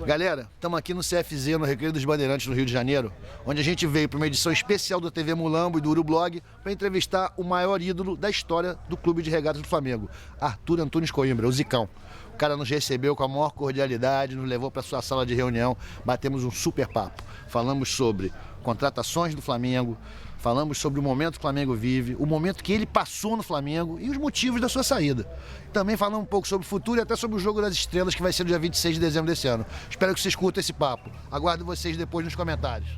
Galera, estamos aqui no CFZ, no Recreio dos Bandeirantes, no Rio de Janeiro, onde a gente veio para uma edição especial do TV Mulambo e do Urublog para entrevistar o maior ídolo da história do Clube de Regatas do Flamengo, Arthur Antunes Coimbra, o Zicão. O cara nos recebeu com a maior cordialidade, nos levou para sua sala de reunião, batemos um super papo. Falamos sobre contratações do Flamengo, falamos sobre o momento que o Flamengo vive, o momento que ele passou no Flamengo e os motivos da sua saída. Também falamos um pouco sobre o futuro e até sobre o Jogo das Estrelas, que vai ser no dia 26 de dezembro desse ano. Espero que vocês curtam esse papo. Aguardo vocês depois nos comentários.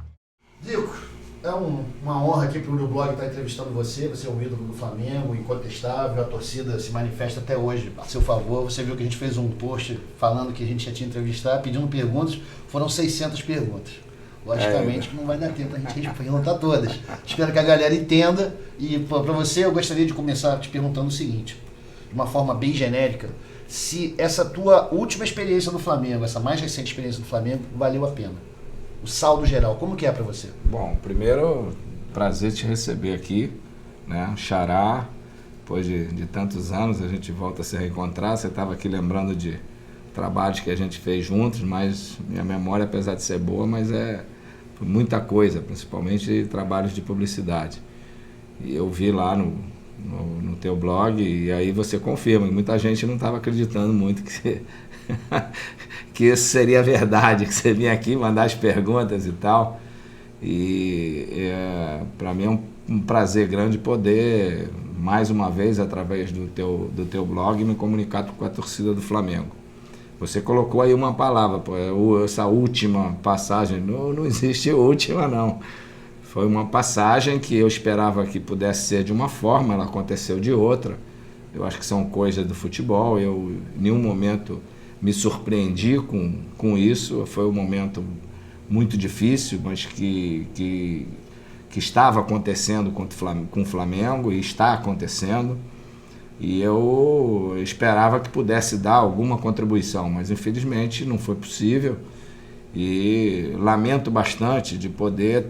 Zico, é uma honra aqui para o Urublog estar entrevistando você. Você é um ídolo do Flamengo, incontestável. A torcida se manifesta até hoje a seu favor. Você viu que a gente fez um post falando que a gente ia te entrevistar, pedindo perguntas. Foram 600 perguntas. Logicamente que não vai dar tempo a gente perguntar todas. Espero que a galera entenda. E para você, eu gostaria de começar te perguntando o seguinte, de uma forma bem genérica, se essa tua última experiência no Flamengo, essa mais recente experiência do Flamengo, valeu a pena. O saldo geral, como que é para você? Bom, primeiro, prazer te receber aqui, né? Xará, depois de tantos anos a gente volta a se reencontrar. Você estava aqui lembrando de trabalhos que a gente fez juntos, mas minha memória, apesar de ser boa, mas é muita coisa, principalmente trabalhos de publicidade. E eu vi lá no teu blog, e aí você confirma que muita gente não estava acreditando muito que isso seria verdade, que você vinha aqui mandar as perguntas e tal. E para mim é um prazer grande poder, mais uma vez, através do teu blog, me comunicar com a torcida do Flamengo. Você colocou aí uma palavra, essa última passagem, não existe última não. Foi uma passagem que eu esperava que pudesse ser de uma forma, ela aconteceu de outra. Eu acho que são coisas do futebol, eu em nenhum momento me surpreendi com isso. Foi um momento muito difícil, mas que estava acontecendo com o Flamengo e está acontecendo. E eu esperava que pudesse dar alguma contribuição, mas infelizmente não foi possível. E lamento bastante de poder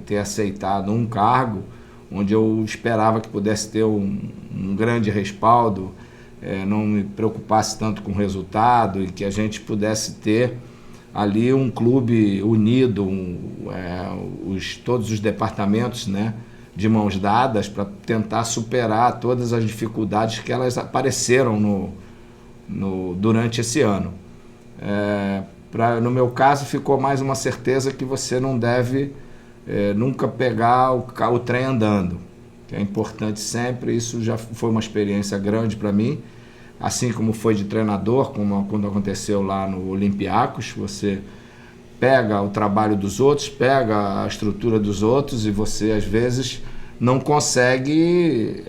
ter aceitado um cargo onde eu esperava que pudesse ter um grande respaldo, não me preocupasse tanto com o resultado e que a gente pudesse ter ali um clube unido, todos os departamentos, né, de mãos dadas para tentar superar todas as dificuldades que elas apareceram durante esse ano. No meu caso, ficou mais uma certeza que você não deve nunca pegar o trem andando, que é importante sempre. Isso já foi uma experiência grande para mim, assim como foi de treinador, como quando aconteceu lá no Olympiacos. Você pega o trabalho dos outros, pega a estrutura dos outros e você, às vezes, não consegue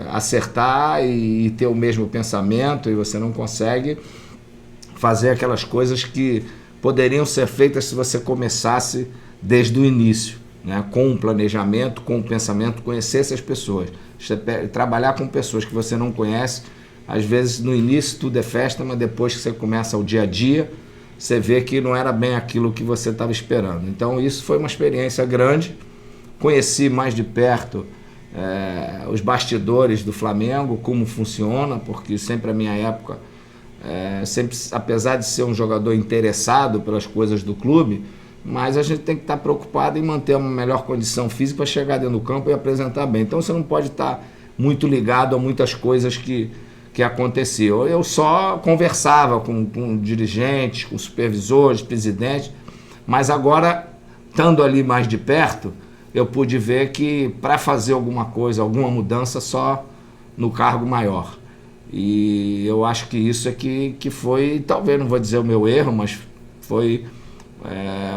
acertar e ter o mesmo pensamento, e você não consegue fazer aquelas coisas que poderiam ser feitas se você começasse desde o início, né? Com um planejamento, com um pensamento, conhecesse as pessoas. Trabalhar com pessoas que você não conhece, às vezes no início tudo é festa, mas depois que você começa o dia a dia, você vê que não era bem aquilo que você estava esperando. Então isso foi uma experiência grande. Conheci mais de perto os bastidores do Flamengo, como funciona, porque sempre a minha época, sempre, apesar de ser um jogador interessado pelas coisas do clube, mas a gente tem que estar preocupado em manter uma melhor condição física para chegar dentro do campo e apresentar bem. Então você não pode estar muito ligado a muitas coisas que aconteciam. Eu só conversava com dirigentes, com supervisores, presidentes, mas agora, estando ali mais de perto, eu pude ver que para fazer alguma coisa, alguma mudança, só no cargo maior. E eu acho que isso é que foi, talvez não vou dizer o meu erro, mas foi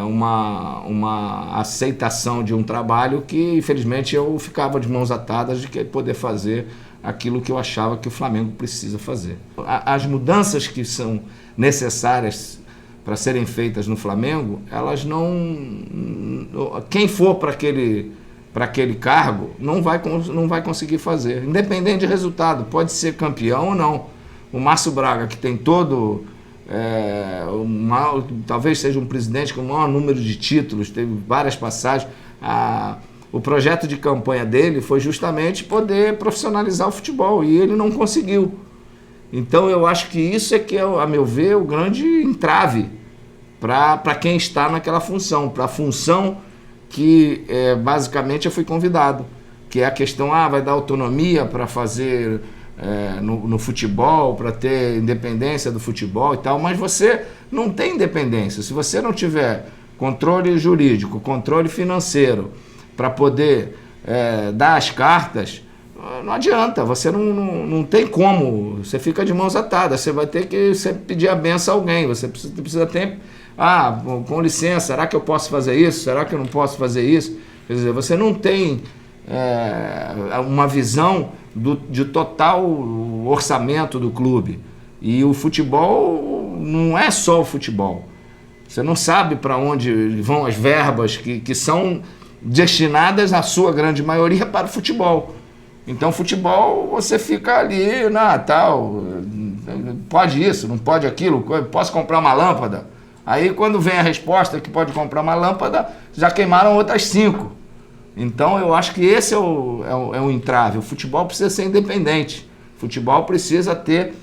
uma aceitação de um trabalho que, infelizmente, eu ficava de mãos atadas de poder fazer aquilo que eu achava que o Flamengo precisa fazer. As mudanças que são necessárias para serem feitas no Flamengo, elas não... Quem for para aquele cargo não vai conseguir fazer, independente de resultado, pode ser campeão ou não. O Márcio Braga, que tem talvez seja um presidente com o maior número de títulos, teve várias passagens, o projeto de campanha dele foi justamente poder profissionalizar o futebol, e ele não conseguiu. Então eu acho que isso é que é, a meu ver, o grande entrave para quem está naquela função, para a função que basicamente eu fui convidado, que é a questão, vai dar autonomia para fazer no futebol, para ter independência do futebol e tal, mas você não tem independência. Se você não tiver controle jurídico, controle financeiro, para poder dar as cartas, não adianta, você não tem como, você fica de mãos atadas, você vai ter que pedir a benção a alguém, você precisa ter, com licença, será que eu posso fazer isso? Será que eu não posso fazer isso? Quer dizer, você não tem uma visão de total orçamento do clube. E o futebol não é só o futebol. Você não sabe para onde vão as verbas que são destinadas, a sua grande maioria, para o futebol. Então, futebol, você fica ali, tal, pode isso, não pode aquilo, posso comprar uma lâmpada? Aí, quando vem a resposta que pode comprar uma lâmpada, já queimaram outras 5. Então, eu acho que esse é o entrave. O futebol precisa ser independente. O futebol precisa ter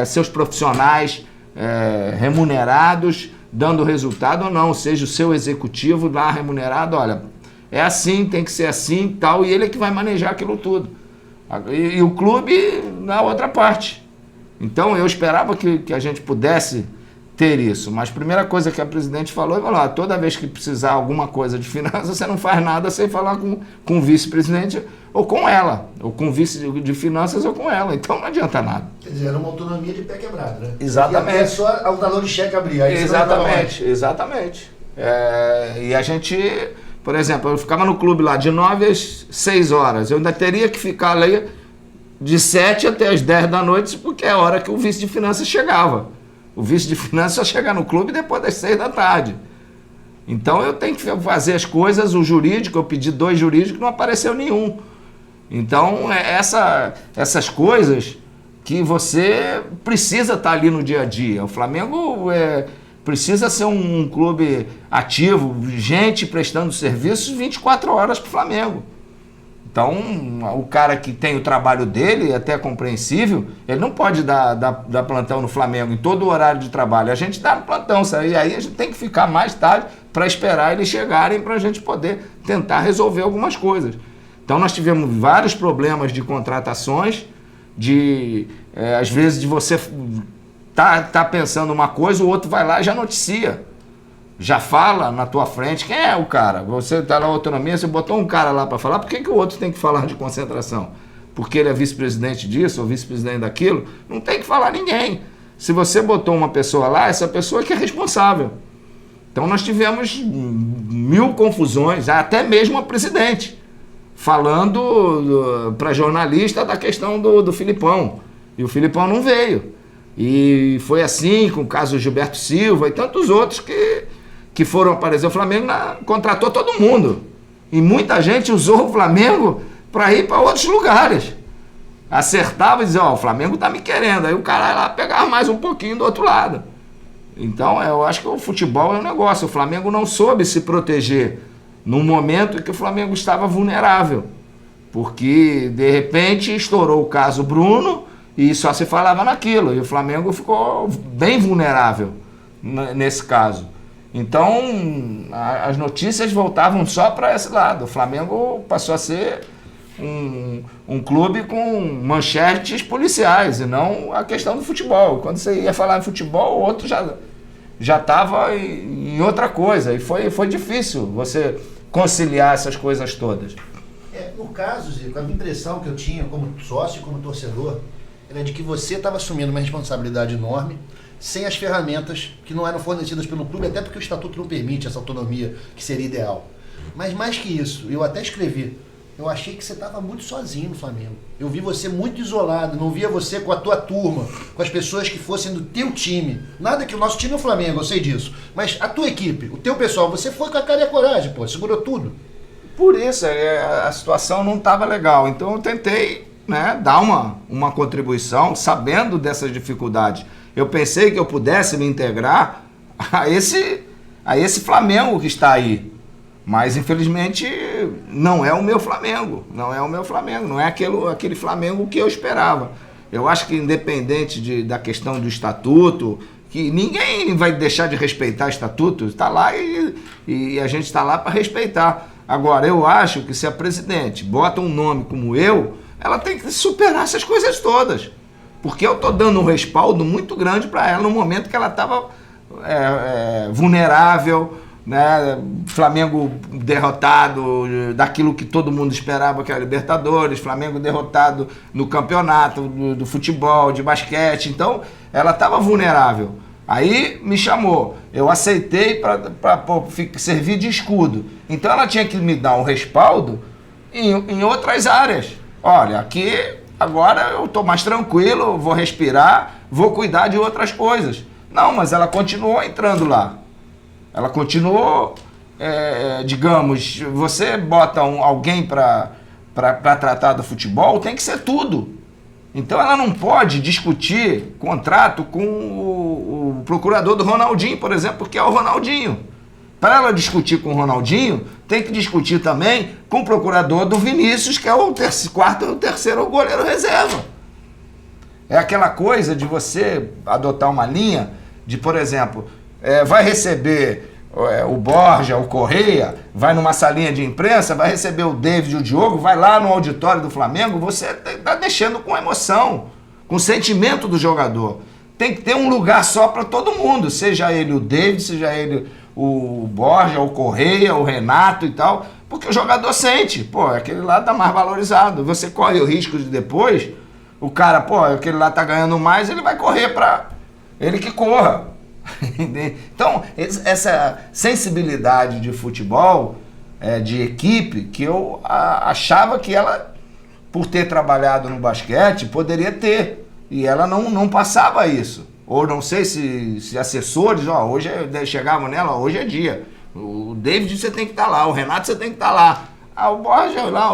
seus profissionais remunerados, dando resultado ou não, seja o seu executivo lá remunerado, olha, é assim, tem que ser assim, tal, e ele é que vai manejar aquilo tudo. E o clube na outra parte. Então, eu esperava que a gente pudesse ter isso, mas a primeira coisa que a presidente falou, toda vez que precisar alguma coisa de finanças, você não faz nada sem falar com o vice-presidente ou com ela, ou com o vice de finanças ou com ela, então não adianta nada. Quer dizer, era uma autonomia de pé quebrado, né? Exatamente. E é só o talão de cheque abrir. Aí Exatamente. E a gente, por exemplo, eu ficava no clube lá de 9 às 6 horas, eu ainda teria que ficar ali de 7 até as 10 da noite, porque é a hora que o vice de finanças chegava. O vice de finanças só chega no clube depois das 6 da tarde. Então eu tenho que fazer as coisas, o jurídico, eu pedi 2 jurídicos, não apareceu nenhum. Então essas coisas que você precisa estar ali no dia a dia. O Flamengo precisa ser um clube ativo, gente prestando serviços 24 horas para o Flamengo. Então, o cara que tem o trabalho dele, é até compreensível, ele não pode dar plantão no Flamengo em todo o horário de trabalho. A gente dá no plantão, e aí a gente tem que ficar mais tarde para esperar eles chegarem para a gente poder tentar resolver algumas coisas. Então, nós tivemos vários problemas de contratações, às vezes de você tá pensando uma coisa, o outro vai lá e já noticia. Já fala na tua frente quem é o cara. Você está na autonomia, você botou um cara lá para falar, por que o outro tem que falar de concentração? Porque ele é vice-presidente disso ou vice-presidente daquilo? Não tem que falar ninguém. Se você botou uma pessoa lá, essa pessoa que é responsável. Então nós tivemos 1000 confusões, até mesmo a presidente, falando para jornalista da questão do Filipão. E o Filipão não veio. E foi assim com o caso do Gilberto Silva e tantos outros que foram aparecer. O Flamengo contratou todo mundo. E muita gente usou o Flamengo para ir para outros lugares. Acertava e dizia, o Flamengo tá me querendo. Aí o cara lá pegava mais um pouquinho do outro lado. Então, eu acho que o futebol é um negócio. O Flamengo não soube se proteger num momento em que o Flamengo estava vulnerável. Porque, de repente, estourou o caso Bruno e só se falava naquilo. E o Flamengo ficou bem vulnerável nesse caso. Então, as notícias voltavam só para esse lado. O Flamengo passou a ser um clube com manchetes policiais e não a questão do futebol. Quando você ia falar em futebol, o outro já estava em outra coisa. E foi difícil você conciliar essas coisas todas. No caso, Zico, a impressão que eu tinha como sócio e como torcedor era de que você estava assumindo uma responsabilidade enorme sem as ferramentas que não eram fornecidas pelo clube, até porque o estatuto não permite essa autonomia que seria ideal. Mas mais que isso, eu até escrevi, eu achei que você estava muito sozinho no Flamengo. Eu vi você muito isolado, não via você com a tua turma, com as pessoas que fossem do teu time. Nada que o nosso time é o Flamengo, eu sei disso. Mas a tua equipe, o teu pessoal, você foi com a cara e a coragem, segurou tudo. Por isso, a situação não estava legal. Então eu tentei, dar uma contribuição, sabendo dessas dificuldades. Eu pensei que eu pudesse me integrar a esse Flamengo que está aí. Mas, infelizmente, não é o meu Flamengo. Não é o meu Flamengo. Não é aquele Flamengo que eu esperava. Eu acho que, independente da questão do estatuto, que ninguém vai deixar de respeitar estatuto, está lá e a gente está lá para respeitar. Agora, eu acho que se a presidente bota um nome como ela tem que superar essas coisas todas. Porque eu estou dando um respaldo muito grande para ela no momento que ela estava vulnerável, né? Flamengo derrotado daquilo que todo mundo esperava, que era Libertadores, Flamengo derrotado no campeonato do futebol, de basquete. Então, ela estava vulnerável. Aí me chamou, eu aceitei para servir de escudo. Então ela tinha que me dar um respaldo em outras áreas. Olha, aqui agora eu estou mais tranquilo, vou respirar, vou cuidar de outras coisas. Não, mas ela continuou entrando lá. Ela continuou, digamos, você bota alguém para tratar do futebol, tem que ser tudo. Então ela não pode discutir contrato com o procurador do Ronaldinho, por exemplo, porque é o Ronaldinho. Para ela discutir com o Ronaldinho, tem que discutir também com o procurador do Vinícius, que é o quarto ou terceiro goleiro reserva. É aquela coisa de você adotar uma linha de, por exemplo, vai receber o Borja, o Correia, vai numa salinha de imprensa, vai receber o David e o Diogo, vai lá no auditório do Flamengo, você está mexendo com emoção, com o sentimento do jogador. Tem que ter um lugar só para todo mundo, seja ele o David, seja ele o Borja, o Correia, o Renato e tal, porque o jogador sente, aquele lá tá mais valorizado. Você corre o risco de depois, o cara, aquele lá tá ganhando mais, ele vai correr para ele que corra. Então, essa sensibilidade de futebol, de equipe, que eu achava que ela, por ter trabalhado no basquete, poderia ter. E ela não passava isso. Ou não sei se assessores, hoje chegavam nela, hoje é dia. O David você tem que estar lá, o Renato você tem que estar lá. O Borja lá,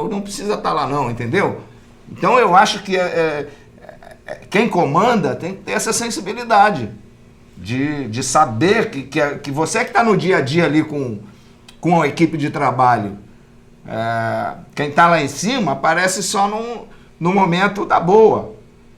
não precisa estar lá não, entendeu? Então eu acho que quem comanda tem que ter essa sensibilidade. De saber que você que está no dia a dia ali com a equipe de trabalho, quem está lá em cima aparece só no momento da boa.